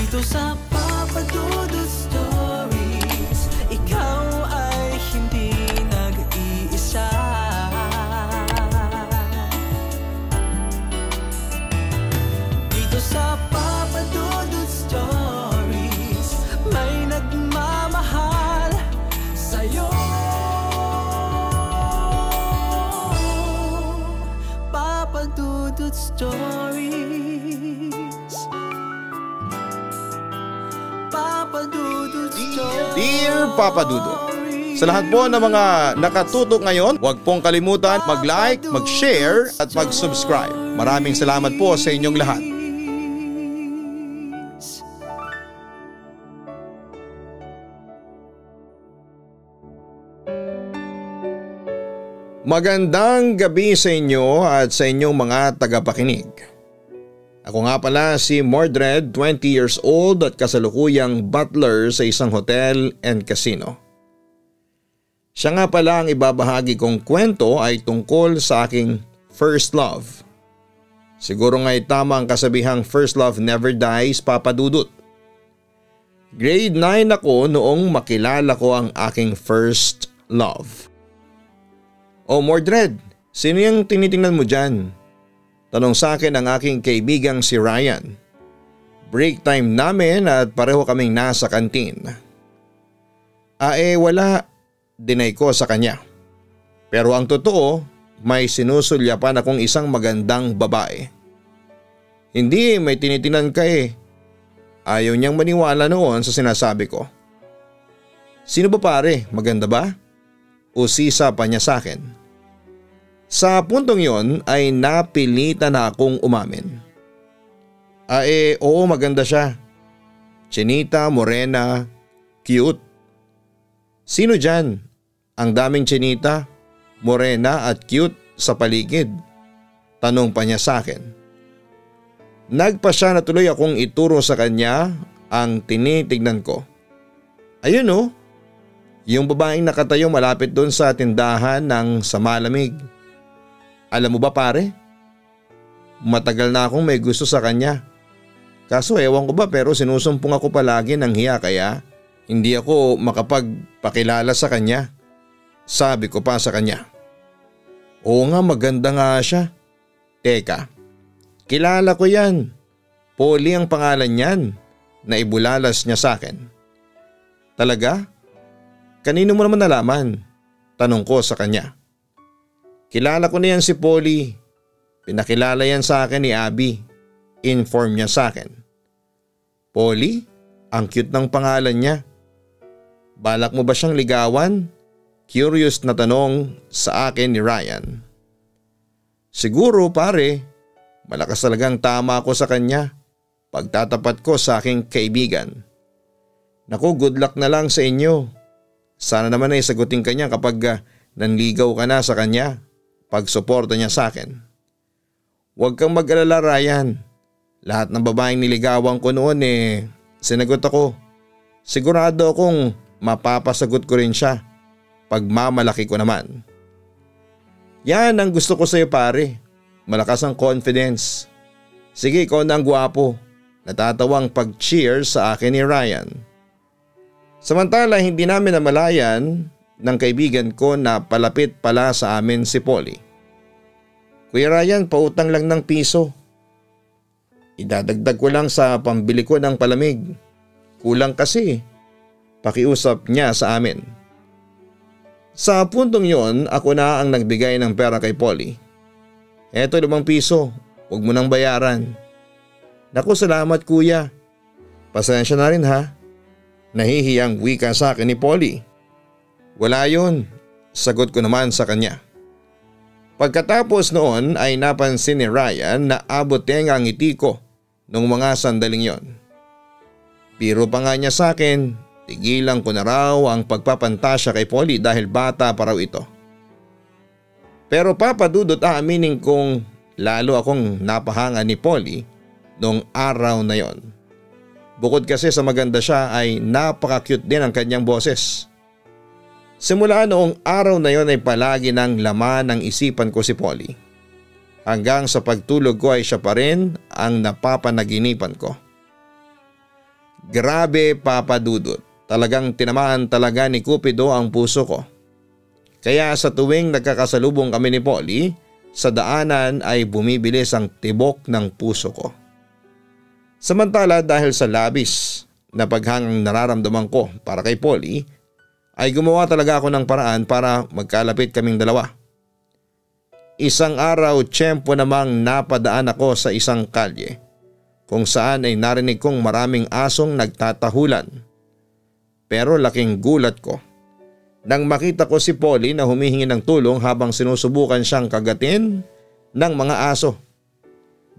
Dito sa Papa Dudut Stories, ikaw ay hindi nag-iisa. Dito sa Papa Dudut Stories, may nagmamahal sa'yo. Papa Dudut Stories. Papa Dudut Stories. Dear Papa Dudut, sa lahat po ng mga nakatutok ngayon, huwag pong kalimutan mag-like, mag-share at mag-subscribe. Maraming salamat po sa inyong lahat. Magandang gabi sa inyo at sa inyong mga tagapakinig. Ako nga pala si Mordred, 20 years old at kasalukuyang butler sa isang hotel and casino. Siya nga pala ang ibabahagi kong kwento ay tungkol sa aking first love. Siguro nga'y tama ang kasabihang first love never dies, Papa Dudut. Grade 9 ako noong makilala ko ang aking first love. Oh Mordred, sino yung tinitingnan mo dyan? Tanong sa akin ang aking kaibigang si Ryan. Break time namin at pareho kaming nasa kantin. Wala, dinay ko sa kanya. Pero ang totoo, may sinusulyapan akong isang magandang babae. Hindi, may tinitingnan ka eh. Ayaw niyang maniwala noon sa sinasabi ko. Sino ba pare, maganda ba? Usisa pa niya sa akin. Sa puntong yon ay napilitan na akong umamin. Oo, maganda siya. Chinita, morena, cute. Sino dyan? Ang daming chinita, morena at cute sa paligid. Tanong pa niya sa akin. Nagpa siya na tuloy akong ituro sa kanya ang tinitignan ko. Ayun oh, yung babaeng nakatayo malapit doon sa tindahan ng sa malamig. Alam mo ba pare? Matagal na akong may gusto sa kanya. Kaso ewan ko ba pero sinusumpong ako palagi ng hiya kaya hindi ako makapagpakilala sa kanya. Sabi ko pa sa kanya. Oo nga, maganda nga siya. Teka, kilala ko yan. Polly ang pangalan niyan na ibulalas niya sa akin. Talaga? Kanino mo naman nalaman? Tanong ko sa kanya. Kilala ko na yan si Polly. Pinakilala yan sa akin ni Abby. Inform niya sa akin. Polly? Ang cute ng pangalan niya. Balak mo ba siyang ligawan? Curious na tanong sa akin ni Ryan. Siguro pare, malakas talagang tama ako sa kanya. Pagtatapat ko sa aking kaibigan. Naku, good luck na lang sa inyo. Sana naman ay sagutin ka niya kapag nanligaw ka na sa kanya. Pagsuporta niya sa akin. Huwag kang mag-alala Ryan. Lahat ng babaeng niligawan ko noon sinagot ako. Sigurado akong mapapasagot ko rin siya. Pagmamalaki ko naman. Yan ang gusto ko sa iyo pare. Malakas ang confidence. Sige, ikaw na ang gwapo. Natatawang pag-cheer sa akin ni Ryan. Samantala hindi namin namalayan ng kaibigan ko na palapit pala sa amin si Polly. Kuya Ryan, pautang lang ng piso. Idadagdag ko lang sa pambili ko ng palamig. Kulang kasi. Pakiusap niya sa amin. Sa puntong yon, ako na ang nagbigay ng pera kay Polly. Eto 5 piso, huwag mo nang bayaran. Naku, salamat kuya. Pasensya na rin ha. Nahihiyang wika sa akin ni Polly. Wala yun, sagot ko naman sa kanya. Pagkatapos noon ay napansin ni Ryan na aboteng ang ngiti ko nung mga sandaling yon. Biro pa nga niya sa akin, tigilan ko na raw ang pagpapantasya kay Polly dahil bata pa raw ito. Pero Papa Dudut, aaminin kong lalo akong napahanga ni Polly noong araw na yon. Bukod kasi sa maganda siya ay napaka-cute din ang kanyang boses. Simula noong araw na yon ay palagi ng laman ng isipan ko si Polly. Hanggang sa pagtulog ko ay siya pa rin ang napapanaginipan ko. Grabe Papa Dudut, talagang tinamaan talaga ni Cupido ang puso ko. Kaya sa tuwing nagkakasalubong kami ni Polly, sa daanan ay bumibilis ang tibok ng puso ko. Samantala dahil sa labis na paghangang nararamdaman ko para kay Polly, ay gumawa talaga ako ng paraan para magkalapit kaming dalawa. Isang araw tiyempo namang napadaan ako sa isang kalye kung saan ay narinig kong maraming asong nagtatahulan. Pero laking gulat ko nang makita ko si Polly na humihingi ng tulong habang sinusubukan siyang kagatin ng mga aso.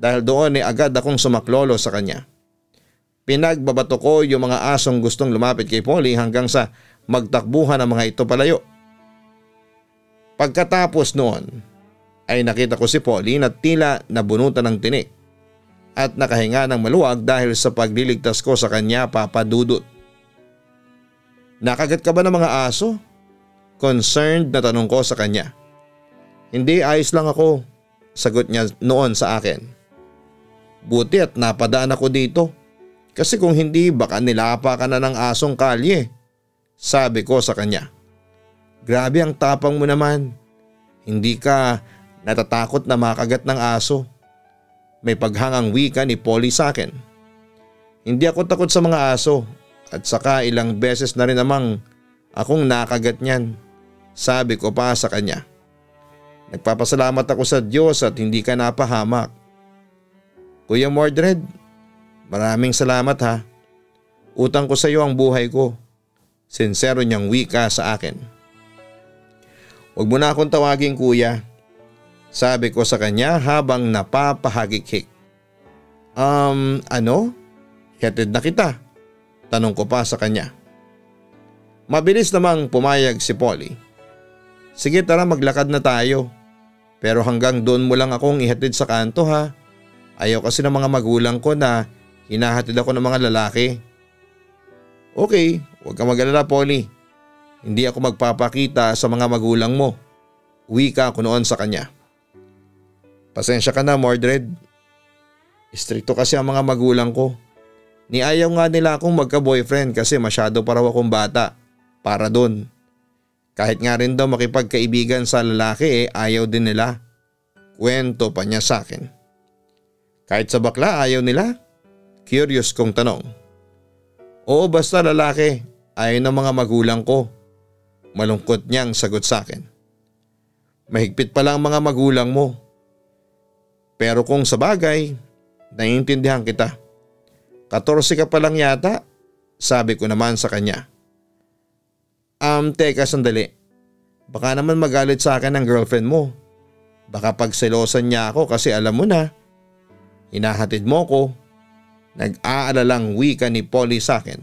Dahil doon ay agad akong sumaklolo sa kanya. Pinagbabato ko yung mga asong gustong lumapit kay Polly hanggang sa magtakbuhan ang mga ito palayo. Pagkatapos noon ay nakita ko si Polly na tila nabunutan ng tinik at nakahinga ng maluwag dahil sa pagliligtas ko sa kanya, Papa Dudut. Nakagat ka ba ng mga aso? Concerned na tanong ko sa kanya. Hindi, ayos lang ako, sagot niya noon sa akin. Buti at napadaan ako dito kasi kung hindi baka nilapa ka na ng asong kalye, sabi ko sa kanya. Grabe ang tapang mo naman, hindi ka natatakot na makagat ng aso. May paghangang wika ni Polly sa akin. Hindi ako takot sa mga aso at saka ilang beses na rin namang akong nakagat niyan, sabi ko pa sa kanya. Nagpapasalamat ako sa Diyos at hindi ka napahamak. Kuya Mordred, maraming salamat ha. Utang ko sa iyo ang buhay ko. Sincero niyang wika sa akin. Huwag mo na akong tawagin kuya, sabi ko sa kanya habang napapahagik-hik. Ano? Hatid na kita? Tanong ko pa sa kanya. Mabilis namang pumayag si Polly. Sige tara maglakad na tayo. Pero hanggang doon mo lang akong ihatid sa kanto ha. Ayaw kasi ng mga magulang ko na hinahatid ako ng mga lalaki. Okay, huwag kang mag-alala Polly. Hindi ako magpapakita sa mga magulang mo. Wika ko noon sa kanya. Pasensya ka na Mordred. Istrikto kasi ang mga magulang ko. Niayaw nga nila akong magka-boyfriend kasi masyado pa raw akong bata para doon. Kahit nga rin daw makipagkaibigan sa lalaki ayaw din nila. Kwento pa niya sa akin. Kahit sa bakla ayaw nila? Curious kong tanong. Oo basta lalaki, ayaw ng mga magulang ko. Malungkot niyang sagot sa akin. Mahigpit pala ang mga magulang mo. Pero kung sa bagay, naiintindihan kita. 14 ka pa lang yata, sabi ko naman sa kanya. Teka sandali. Baka naman magalit sa akin ang girlfriend mo. Baka pagselosan niya ako kasi alam mo na. Hinahatid mo ko. Nag-aalalang wika ni Polly sa akin.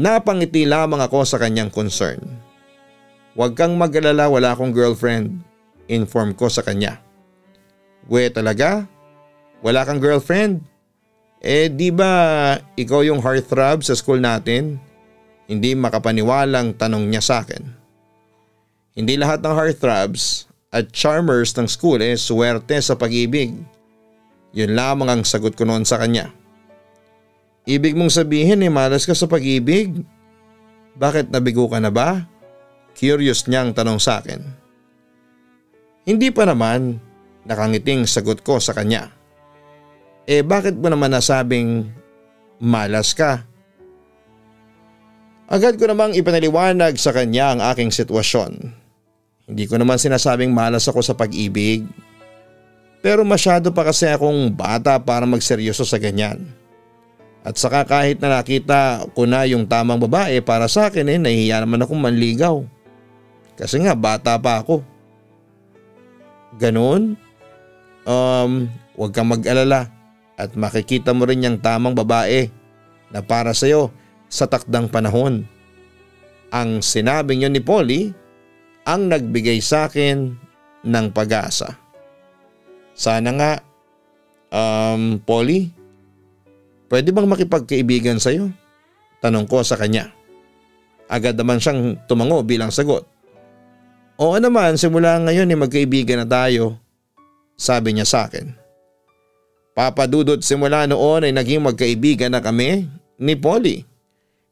Napangiti lamang ako sa kanyang concern. Huwag kang mag-alala, wala akong girlfriend. Inform ko sa kanya. We talaga? Wala kang girlfriend? Di ba ikaw yung heartthrob sa school natin? Hindi makapaniwalang tanong niya sa akin. Hindi lahat ng heartthrobs at charmers ng school swerte sa pag-ibig. Yun lamang ang sagot ko noon sa kanya. Ibig mong sabihin malas ka sa pag-ibig? Bakit nabigo ka na ba? Curious niyang tanong sa akin. Hindi pa naman, nakangiting sagot ko sa kanya. Bakit mo naman nasabing malas ka? Agad ko namang ipanaliwanag sa kanya ang aking sitwasyon. Hindi ko naman sinasabing malas ako sa pag-ibig. Pero masyado pa kasi akong bata para magseryoso sa ganyan. At saka kahit na nakita ko na yung tamang babae para sa akin nahihiya naman akong manligaw. Kasi nga bata pa ako. Ganon? Huwag kang mag-alala at makikita mo rin yung tamang babae na para sa'yo sa takdang panahon. Ang sinabing yun ni Polly ang nagbigay sa akin ng pag-asa. Sana nga, Polly, pwede bang makipagkaibigan sa'yo? Tanong ko sa kanya. Agad naman siyang tumango bilang sagot. Oo naman, simula ngayon magkaibigan na tayo, sabi niya sa akin. Papa Dudut, simula noon ay naging magkaibigan na kami ni Polly.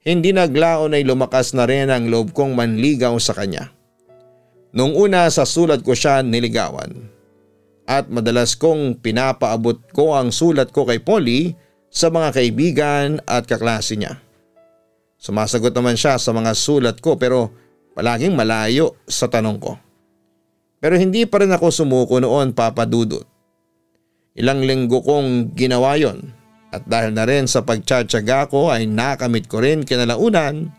Hindi naglaon ay lumakas na rin ang loob kong manligaw sa kanya. Nung una sa sulat ko siya niligawan. At madalas kong pinapaabot ko ang sulat ko kay Polly sa mga kaibigan at kaklase niya. Sumasagot naman siya sa mga sulat ko pero palaging malayo sa tanong ko. Pero hindi pa rin ako sumuko noon, Papa Dudut. Ilang linggo kong ginawa yon at dahil na rin sa pagtsatsaga ko ay nakamit ko rin kinalaunan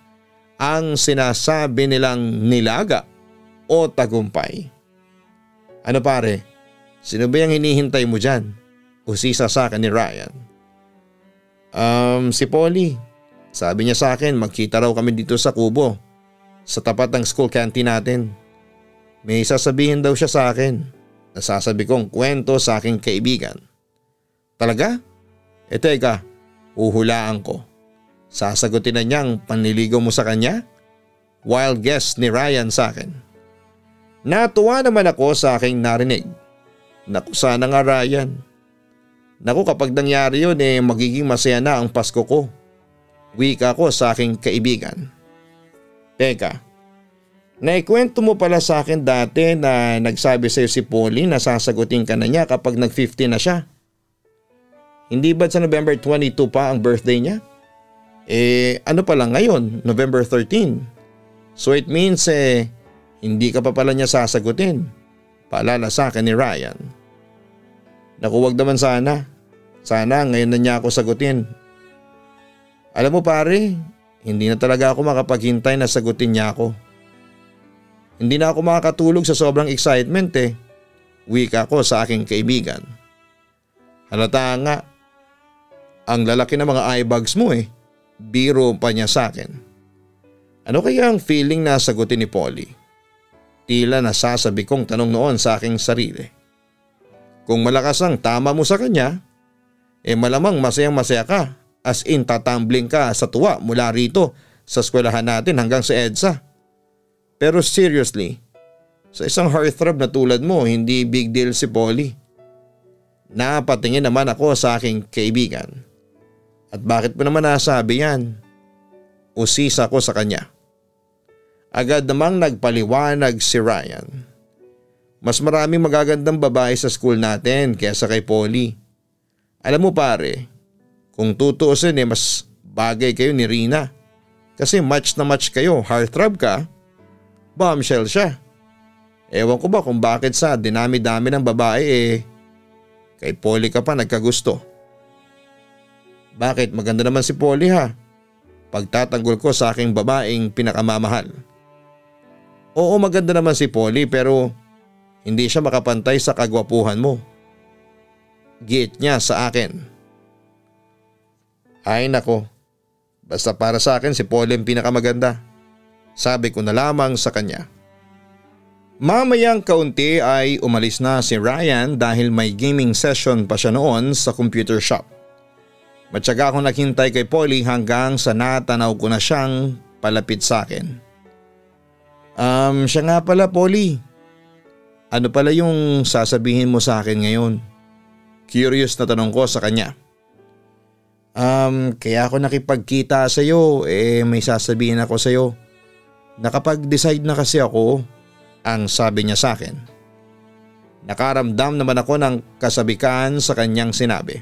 ang sinasabi nilang nilaga o tagumpay. Ano pare, sino ba yung hinihintay mo dyan? Usisa sa akin ni Ryan. Si Polly. Sabi niya sa akin magkita raw kami dito sa Kubo sa tapat ng school canteen natin. May sasabihin daw siya sa akin. Nasasabi kong kwento sa aking kaibigan. Talaga? Teka, uhulaan ko. Sasagutin na niyang panliligaw mo sa kanya? Wild guess ni Ryan sa akin. Natuwa naman ako sa aking narinig. Naku sana nga Ryan. Naku kapag nangyari yun magiging masaya na ang Pasko ko. Wika ko sa aking kaibigan. Teka, naikwento mo pala sa akin dati na nagsabi sa'yo si Polly na sasagutin ka na niya kapag nag-50 na siya. Hindi ba sa November 22 pa ang birthday niya? Ano pala ngayon, November 13. So it means hindi ka pa pala niya sasagutin. Paalala sa akin ni Ryan. Naku wag naman sana. Sana ngayon na niya ako sagutin. Alam mo pare, hindi na talaga ako makapaghintay na sagutin niya ako. Hindi na ako makakatulog sa sobrang excitement Wika ko sa aking kaibigan. Halata nga, ang lalaki ng mga eye bags mo Biro pa niya sa akin. Ano kaya ang feeling na sagutin ni Polly? Tila nasasabi kong tanong noon sa aking sarili. Kung malakas ang tama mo sa kanya, malamang masayang masaya ka. As in tatambling ka sa tuwa mula rito sa eskwelahan natin hanggang sa EDSA. Pero seriously, sa isang heartthrob na tulad mo, hindi big deal si Polly. Napatingin naman ako sa aking kaibigan. At bakit mo naman nasabi yan? Usisa ko sa kanya. Agad namang nagpaliwanag si Ryan. Mas maraming magagandang babae sa school natin kaysa kay Polly. Alam mo pare, kung tutuusin mas bagay kayo ni Rina. Kasi match na match kayo, heartthrob ka, bombshell siya. Ewan ko ba kung bakit sa dinami-dami ng babae kay Polly ka pa nagkagusto. Bakit maganda naman si Polly ha? Pagtatanggol ko sa aking babaeng pinakamamahal. Oo maganda naman si Polly pero hindi siya makapantay sa kagwapuhan mo. Giit niya sa akin. Ay nako, basta para sa akin si Polly ang pinakamaganda. Sabi ko na lamang sa kanya. Mamayang kaunti ay umalis na si Ryan dahil may gaming session pa siya noon sa computer shop. Matyaga akong naghintay kay Polly hanggang sa natanaw ko na siyang palapit sa akin. Siya nga pala Polly. Ano pala yung sasabihin mo sa akin ngayon? Curious na tanong ko sa kanya. Kaya ako nakipagkita sa iyo, may sasabihin ako sa iyo. Nakapag-decide na kasi ako, ang sabi niya sa akin. Nakaramdam naman ako ng kasabikan sa kanyang sinabi.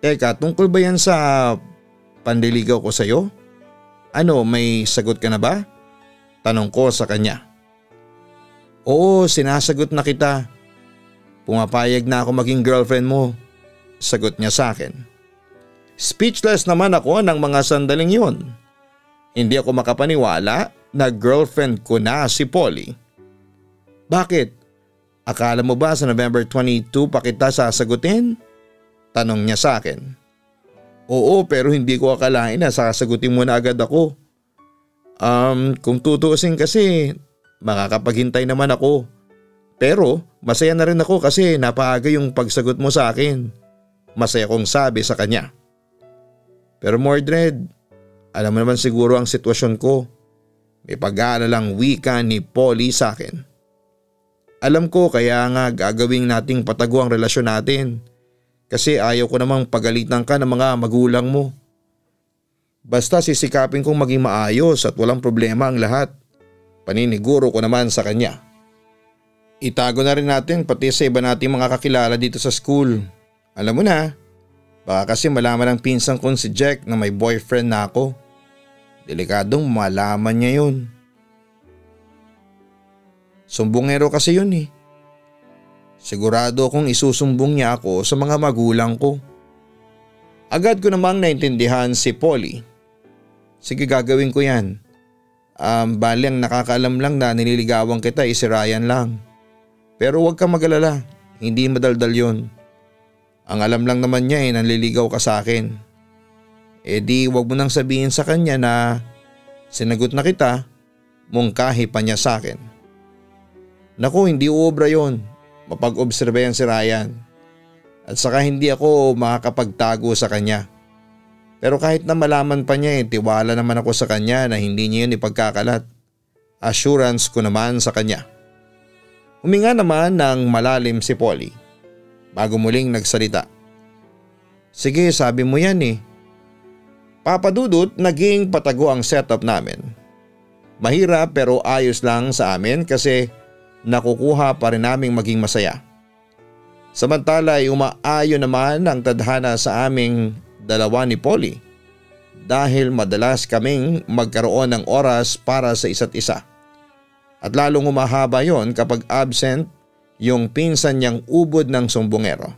Teka, tungkol ba yan sa panliligaw ko sa iyo? Ano, may sagot ka na ba? Tanong ko sa kanya. Oo, sinasagot na kita. Pumapayag na ako maging girlfriend mo. Sagot niya sa akin. Speechless naman ako ng mga sandaling yun. Hindi ako makapaniwala na girlfriend ko na si Polly. Bakit? Akala mo ba sa November 22 pa kita sasagutin? Tanong niya sa akin. Oo pero hindi ko akalain na sasagutin mo na agad ako. Kung tutuusin kasi makakapaghintay naman ako. Pero masaya na rin ako kasi napaaga yung pagsagot mo sa akin. Masaya kong sabi sa kanya. Pero Mordred, alam mo naman siguro ang sitwasyon ko. May pag-aalalang wika ni Polly sa akin. Alam ko kaya nga gagawing nating patago ang relasyon natin. Kasi ayaw ko namang pagalitan ka ng mga magulang mo. Basta sisikapin kong maging maayos at walang problema ang lahat. Paniniguro ko naman sa kanya. Itago na rin natin pati sa iba nating mga kakilala dito sa school. Alam mo na, baka kasi malaman ng pinsan kong si Jack na may boyfriend na ako. Delikadong malaman niya yun. Sumbongero kasi yun eh. Sigurado akong isusumbong niya ako sa mga magulang ko. Agad ko namang naintindihan si Polly. Sige, gagawin ko yan. Bali ang nakakaalam lang na nililigawan kita si Ryan lang. Pero huwag kang mag-alala, hindi madaldal yun. Ang alam lang naman niya nanliligaw ka sa akin. Di huwag mo nang sabihin sa kanya na sinagot na kita, mungkahi pa niya sa akin. Naku, hindi uobra yun. Mapag-obserba yan si Ryan. At saka hindi ako makakapagtago sa kanya. Pero kahit na malaman pa niya tiwala naman ako sa kanya na hindi niya yun ipagkakalat. Assurance ko naman sa kanya. Huminga naman ng malalim si Polly bago muling nagsalita. Sige, sabi mo yan eh. Papa Dudut, naging patago ang setup namin. Mahirap pero ayos lang sa amin kasi nakukuha pa rin naming maging masaya. Samantala ay umaayon naman ang tadhana sa aming dalawa ni Polly dahil madalas kaming magkaroon ng oras para sa isa't isa. At lalong umahaba yon kapag absent yung pinsan niyang ubod ng sumbongero.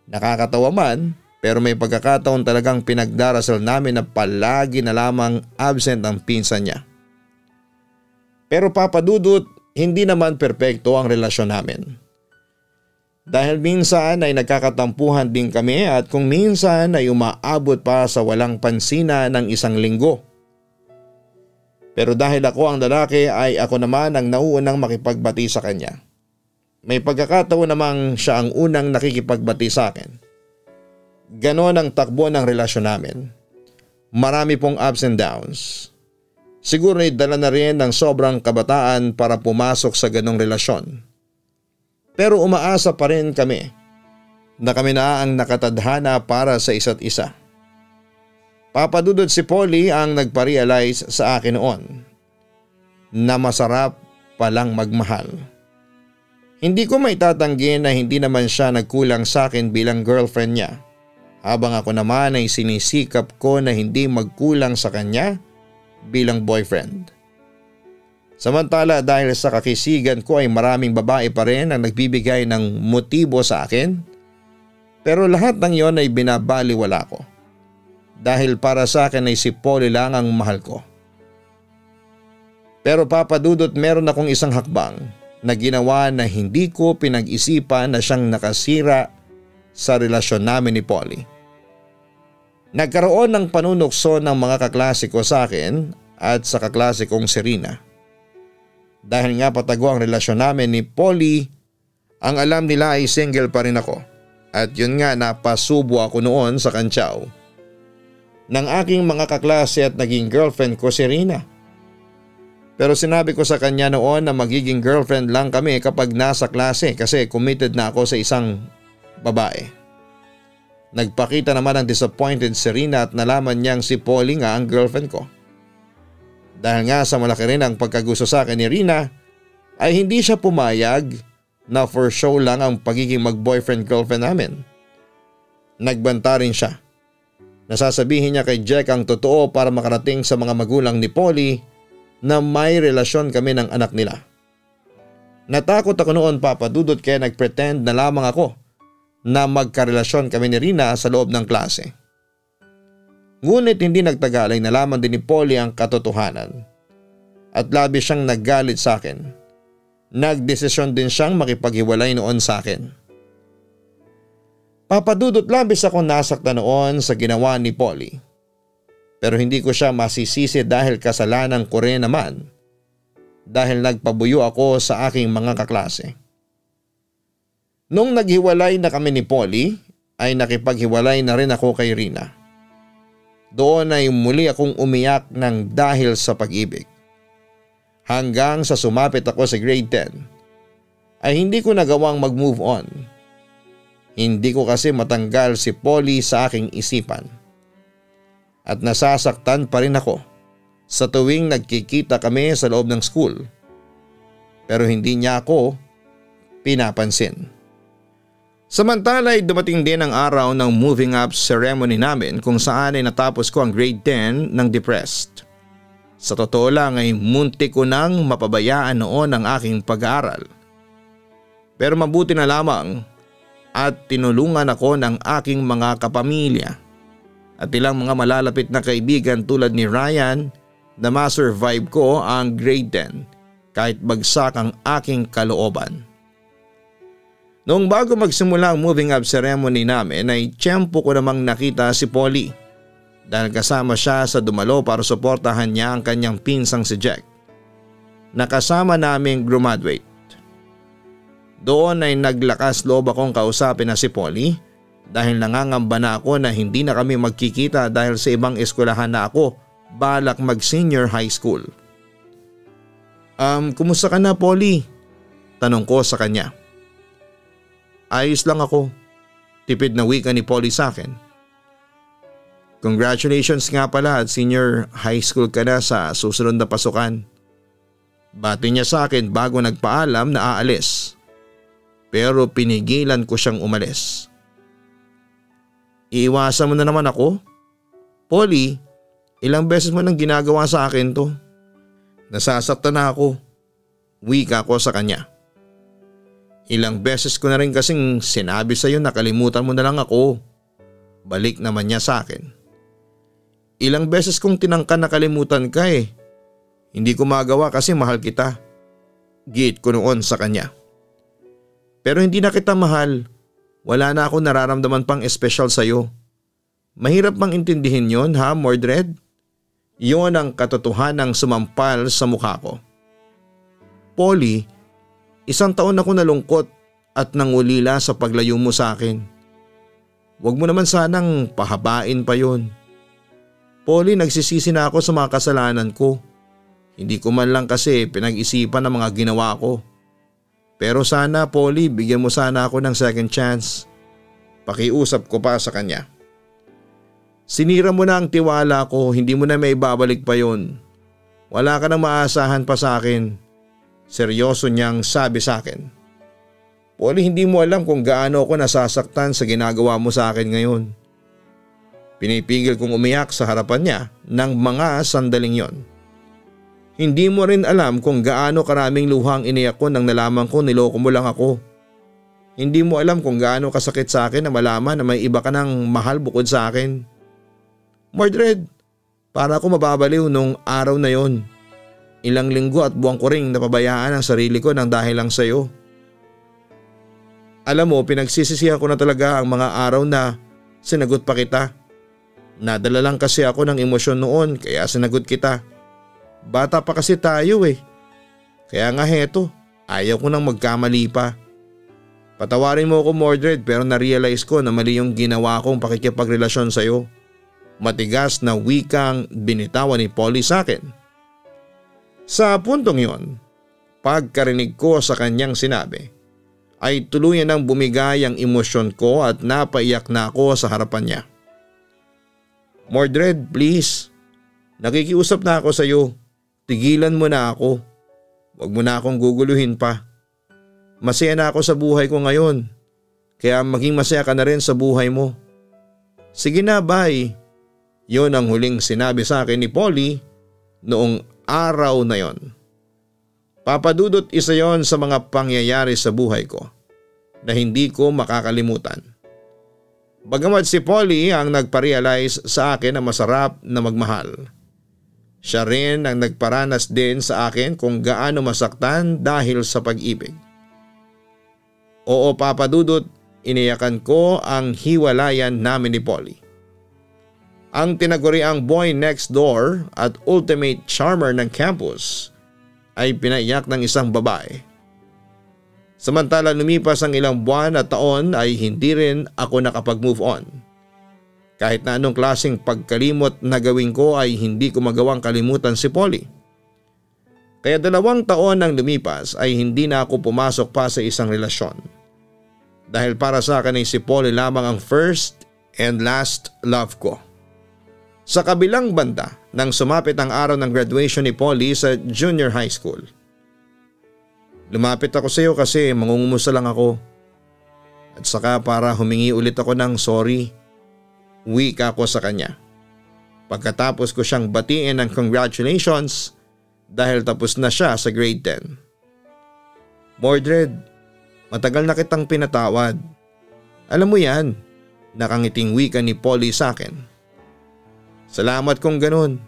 Nakakatawa man pero may pagkakataon talagang pinagdarasal namin na palagi na lamang absent ang pinsan niya. Pero Papa Dudut, hindi naman perpekto ang relasyon namin. Dahil minsan ay nagkakatampuhan din kami at kung minsan ay umaabot pa sa walang pansina ng isang linggo. Pero dahil ako ang lalaki ay ako naman ang nauunang makipagbati sa kanya. May pagkakataon namang siya ang unang nakikipagbati sa akin. Ganon ang takbo ng relasyon namin. Marami pong ups and downs. Siguro ay dala na rin ng sobrang kabataan para pumasok sa ganong relasyon. Pero umaasa pa rin kami na kami na ang nakatadhana para sa isa't isa. Papadudod si Polly ang nagpa-realize sa akin noon na masarap palang magmahal. Hindi ko maitatanggi na hindi naman siya nagkulang sa akin bilang girlfriend niya, habang ako naman ay sinisikap ko na hindi magkulang sa kanya bilang boyfriend. Samantala dahil sa kakisigan ko ay maraming babae pa rin ang nagbibigay ng motibo sa akin, pero lahat ng yon ay binabaliwala ko. Dahil para sa akin ay si Polly lang ang mahal ko. Pero Papa Dudut, meron akong isang hakbang na ginawa na hindi ko pinag-isipan na siyang nakasira sa relasyon namin ni Polly. Nagkaroon ng panunukso ng mga kaklase ko sa akin at sa kaklase kong si Rina. Dahil nga patago ang relasyon namin ni Polly, ang alam nila ay single pa rin ako. At yun nga, napasubo ako noon sa kantsaw ng aking mga kaklase at naging girlfriend ko si Rina. Pero sinabi ko sa kanya noon na magiging girlfriend lang kami kapag nasa klase kasi committed na ako sa isang babae. Nagpakita naman ang disappointed si Rina at nalaman niyang si Polly nga ang girlfriend ko. Dahil nga sa malaki rin ang pagkagusto sa akin ni Rina, ay hindi siya pumayag na for show lang ang pagiging mag-boyfriend-girlfriend namin. Nagbanta rin siya. Nasasabihin niya kay Jack ang totoo para makarating sa mga magulang ni Polly na may relasyon kami ng anak nila. Natakot ako noon, Papa Dudut, kaya nagpretend na lamang ako na magkarelasyon kami ni Rina sa loob ng klase. Ngunit hindi nagtagal ay nalaman din ni Polly ang katotohanan. At labis siyang naggalit sa akin. Nagdesisyon din siyang makipaghiwalay noon sa akin. Papa Dudut, labis ako nasaktan noon sa ginawa ni Polly. Pero hindi ko siya masisisi dahil kasalanan ko rin naman. Dahil nagpabuyo ako sa aking mga kaklase. Nung naghiwalay na kami ni Polly, ay nakipaghiwalay na rin ako kay Rina. Doon ay muli akong umiyak ng dahil sa pag-ibig. Hanggang sa sumapit ako sa grade 10 ay hindi ko nagawang mag-move on. Hindi ko kasi matanggal si Polly sa aking isipan. at nasasaktan pa rin ako sa tuwing nagkikita kami sa loob ng school. Pero hindi niya ako pinapansin. Samantala ay dumating din ang araw ng moving up ceremony namin kung saan ay natapos ko ang grade 10 ng depressed. Sa totoo lang ay muntik ko nang mapabayaan noon ang aking pag-aaral. Pero mabuti na lamang at tinulungan ako ng aking mga kapamilya at ilang mga malalapit na kaibigan tulad ni Ryan na ma-survive ko ang grade 10 kahit bagsak ang aking kalooban. Noong bago magsimula ang moving up ceremony namin ay tiyempo ko namang nakita si Polly dahil kasama siya sa dumalo para suportahan niya ang kanyang pinsang si Jack na kasama naming graduate. Doon ay naglakas loob akong kausapin na si Polly dahil nangangamba na ako na hindi na kami magkikita dahil sa ibang eskwelahan na ako balak mag senior high school. Kumusta ka na, Polly? Tanong ko sa kanya. Ayos lang ako. Tipid na wika ni Polly sa akin. Congratulations nga pala at senior high school ka na sa susunod na pasukan. Bati niya sa akin bago nagpaalam na aalis. Pero pinigilan ko siyang umalis. Iiwasan mo na naman ako? Polly, ilang beses mo nang ginagawa sa akin to. Nasasaktan na ako. Wika ko sa kanya. Ilang beses ko na rin kasing sinabi sa iyo na kalimutan mo na lang ako. Balik naman niya sa akin. Ilang beses kong tinangkan na kalimutan ka eh. Hindi ko magawa kasi mahal kita. Giit ko noon sa kanya. Pero hindi na kita mahal. Wala na ako nararamdaman pang espesyal sa iyo. Mahirap bang intindihin yon, ha, Mordred? Yon ang katotohanang sumampal sa mukha ko. Polly, 1 taon ako nalungkot at nangulila sa paglayo mo sa akin. Huwag mo naman sanang pahabain pa yon. Polly, nagsisisi na ako sa mga kasalanan ko. Hindi ko man lang kasi pinag-isipan ang mga ginawa ko. Pero sana, Polly, bigyan mo sana ako ng second chance. Pakiusap ko pa sa kanya. Sinira mo na ang tiwala ko, hindi mo na may babalik pa yon. Wala ka nang maasahan pa sa akin. Seryoso niyang sabi sa akin. Polly, hindi mo alam kung gaano ako nasasaktan sa ginagawa mo sa akin ngayon. Pinipigil kong umiyak sa harapan niya ng mga sandaling yon. Hindi mo rin alam kung gaano karaming luhang iniyak ko nang nalaman ko niloko mo lang ako. Hindi mo alam kung gaano kasakit sa akin na malaman na may iba ka ng mahal bukod sa akin. Mordred, para ako mababaliw nung araw na yon. Ilang linggo at buwan ko ring napabayaan ang sarili ko nang dahil lang sa'yo. Alam mo, pinagsisisihan ko na talaga ang mga araw na sinagot pa kita. Nadala lang kasi ako ng emosyon noon kaya sinagot kita. Bata pa kasi tayo eh. Kaya nga heto, ayaw ko nang magkamali pa. Patawarin mo ako, Mordred, pero na-realize ko na mali yung ginawa kong pakikipagrelasyon sa'yo. Matigas na wikang binitawan ni Polly sa akin. Sa puntong yon, pagkarinig ko sa kanyang sinabi, ay tuluyan nang bumigay ang emosyon ko at napaiyak na ako sa harapan niya. Mordred, please. Nakikiusap na ako sa iyo. Tigilan mo na ako. Huwag mo na akong guguluhin pa. Masaya na ako sa buhay ko ngayon. Kaya maging masaya ka na rin sa buhay mo. Sige na, bye. Yon ang huling sinabi sa akin ni Polly noong araw na yon. Papadudot, isa yon sa mga pangyayari sa buhay ko na hindi ko makakalimutan. Bagamat si Polly ang nagpa-realize sa akin na masarap na magmahal. Siya rin ang nagparanas din sa akin kung gaano masaktan dahil sa pag-ibig. Oo, papadudot, iniyakan ko ang hiwalayan namin ni Polly. Ang tinaguriang boy next door at ultimate charmer ng campus ay pinaiyak ng isang babae. Samantala lumipas ang ilang buwan at taon ay hindi rin ako nakapag-move on. Kahit na anong klaseng pagkalimot na gawin ko ay hindi ko magawang kalimutan si Polly. Kaya 2 taon nang lumipas ay hindi na ako pumasok pa sa isang relasyon. Dahil para sa akin ay si Polly lamang ang first and last love ko. Sa kabilang banda nang sumapit ang araw ng graduation ni Polly sa junior high school. Lumapit ako sa iyo kasi mangungumusta lang ako. At saka para humingi ulit ako ng sorry. Wika ko sa kanya. Pagkatapos ko siyang batiin ng congratulations dahil tapos na siya sa grade 10. Mordred, matagal na kitang pinatawad. Alam mo yan, nakangiting wika ni Polly sa akin. Salamat kung ganun.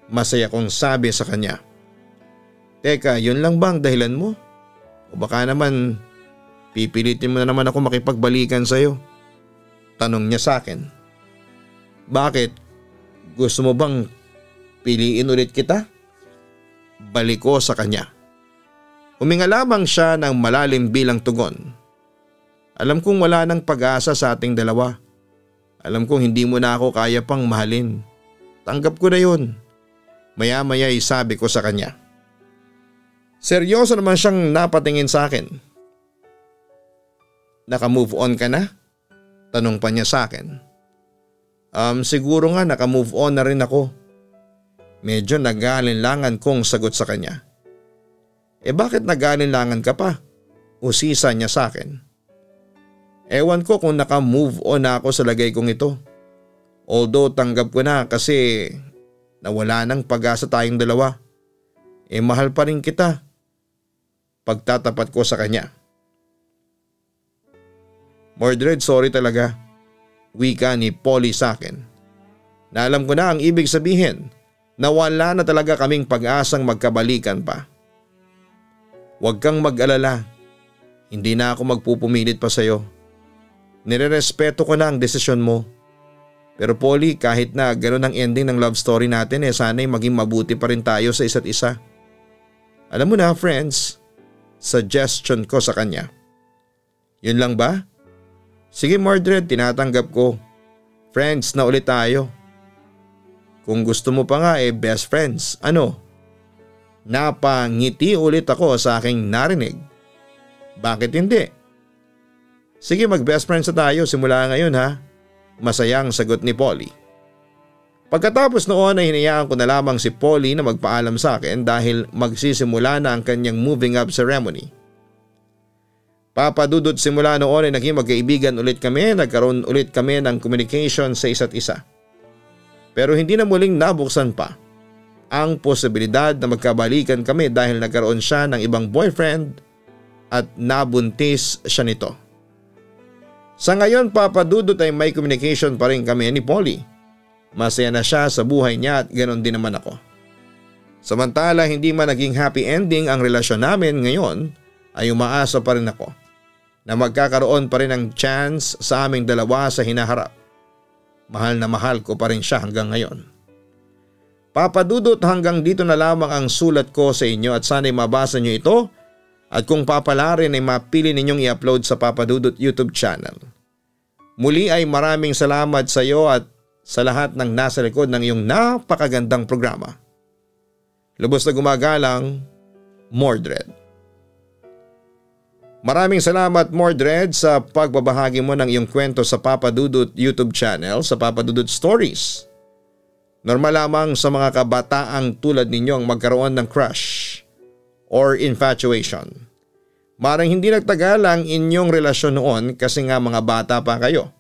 Masaya kong sabi sa kanya. Teka, yun lang ba ang dahilan mo? O baka naman pipilitin mo na naman ako makipagbalikan sa'yo? Tanong niya sa akin. Bakit? Gusto mo bang piliin ulit kita? Balik ko sa kanya. Huminga lamang siya ng malalim bilang tugon. Alam kong wala nang pag-asa sa ating dalawa. Alam kong hindi mo na ako kaya pang mahalin. Tanggap ko na yun. Maya-maya ay sabi ko sa kanya. Seryoso naman siyang napatingin sa akin. Naka-move on ka na? Tanong pa niya sa akin. Siguro nga naka-move on na rin ako. Medyo nag-aalinlangan kong sagot sa kanya. Bakit nag-aalinlangan ka pa? Usisa niya sa akin. Ewan ko kung naka-move on na ako sa lagay kong ito. Although tanggap ko na kasi nawala ng pag-asa tayong dalawa. Mahal pa rin kita. Pagtatapat ko sa kanya. Mordred, sorry talaga. Wika ni Polly sa akin. Na alam ko na ang ibig sabihin na wala na talaga kaming pag-asang magkabalikan pa. Huwag kang mag-alala. Hindi na ako magpupumilit pa sa'yo. Nirerespeto ko na ang desisyon mo. Pero Polly, kahit na gano'n ang ending ng love story natin sana'y maging mabuti pa rin tayo sa isa't isa. Alam mo na friends, suggestion ko sa kanya. Yun lang ba? Sige Mordred, tinatanggap ko. Friends na ulit tayo. Kung gusto mo pa nga best friends, ano? Napangiti ulit ako sa aking narinig. Bakit hindi? Sige mag-best friends na tayo simula ngayon ha. Masayang sagot ni Polly. Pagkatapos noon ay hinayaan ko na lamang si Polly na magpaalam sa akin dahil magsisimula na ang kanyang moving up ceremony. Papadudot simula noon ay naging magkaibigan ulit kami, nagkaroon ulit kami ng communication sa isa't isa. Pero hindi na muling nabuksan pa ang posibilidad na magkabalikan kami dahil nagkaroon siya ng ibang boyfriend at nabuntis siya nito. Sa ngayon papadudot ay may communication pa rin kami ni Polly. Masaya na siya sa buhay niya at ganoon din naman ako. Samantala hindi man naging happy ending ang relasyon namin ngayon ay umaasa pa rin ako na magkakaroon pa rin ng chance sa aming dalawa sa hinaharap. Mahal na mahal ko pa rin siya hanggang ngayon. Papadudot hanggang dito na lamang ang sulat ko sa inyo at sana'y mabasa nyo ito at kung papala rin ay mapili ninyong i-upload sa Papadudot YouTube channel. Muli ay maraming salamat sa iyo at sa lahat ng nasa likod ng iyong napakagandang programa. Lubos na gumagalang, Mordred. Maraming salamat Mordred sa pagbabahagi mo ng iyong kwento sa Papadudot YouTube channel sa Papadudot Stories. Normal lamang sa mga kabataang tulad ninyo ang magkaroon ng crush or infatuation. Marang hindi nagtagal ang inyong relasyon noon kasi nga mga bata pa kayo.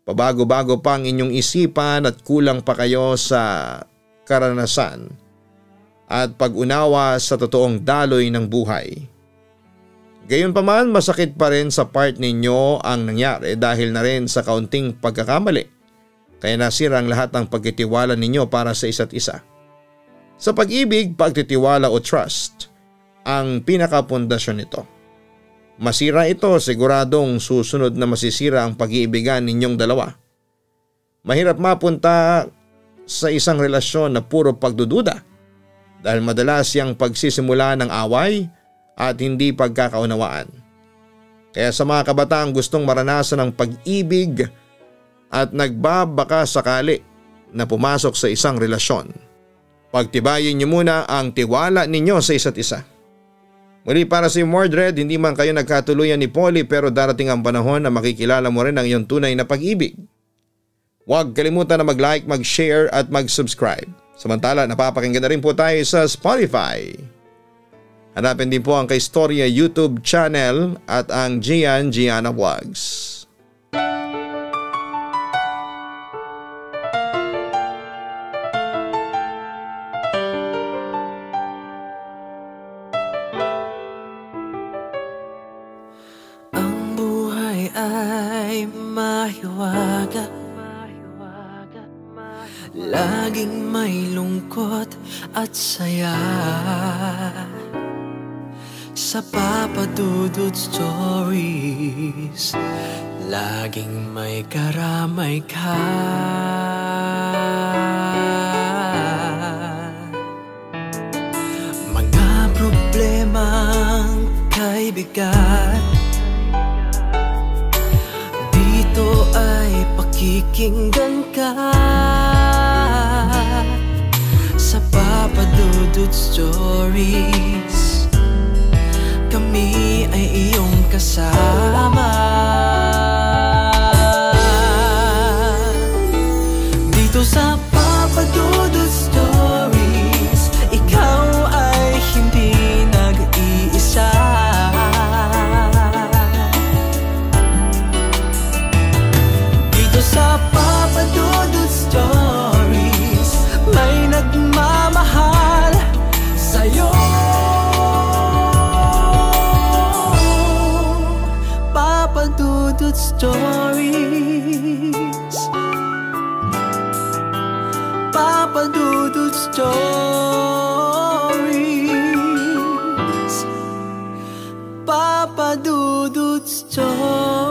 Pabago-bago pa ang inyong isipan at kulang pa kayo sa karanasan at pag-unawa sa totoong daloy ng buhay. Gayunpaman masakit pa rin sa part ninyo ang nangyari dahil na rin sa kaunting pagkakamali. Kaya nasira ang lahat ng pagtitiwala ninyo para sa isa't isa. Sa pag-ibig, pagtitiwala o trust ang pinakapundasyon nito. Masira ito, siguradong susunod na masisira ang pag-iibigan ninyong dalawa. Mahirap mapunta sa isang relasyon na puro pagdududa dahil madalas yung pagsisimula ng away at hindi pagkakaunawaan. Kaya sa mga kabataang gustong maranasan ng pag-ibig at nagbabaka sakali na pumasok sa isang relasyon, pagtibayin niyo muna ang tiwala ninyo sa isa't isa. Muli para si Mordred, hindi man kayo nagkatuluyan ni Polly pero darating ang panahon na makikilala mo rin ang iyong tunay na pag-ibig. Huwag kalimutan na mag-like, mag-share at mag-subscribe. Samantala, napapakinggan na rin po tayo sa Spotify. Hanapin din po ang Kaistorya YouTube channel at ang Gianna Vlogs. Ang buhay ay mahiwaga, laging may lungkot at saya. Sa Papa Dudut Stories, laging may karamay ka. Mga problemang kay bigat, dito ay pakikinggan ka. Sa Papa Dudut Stories, kami ay iyong kasama. Dito sa Papa Dudut Stories, ikaw ay hindi nag-iisa. Dito sa Papa Dudut Stories, may nagmamahal sa'yo. Papa Dudut Stories, Papa Dudut Stories, Papa Dudut Stories.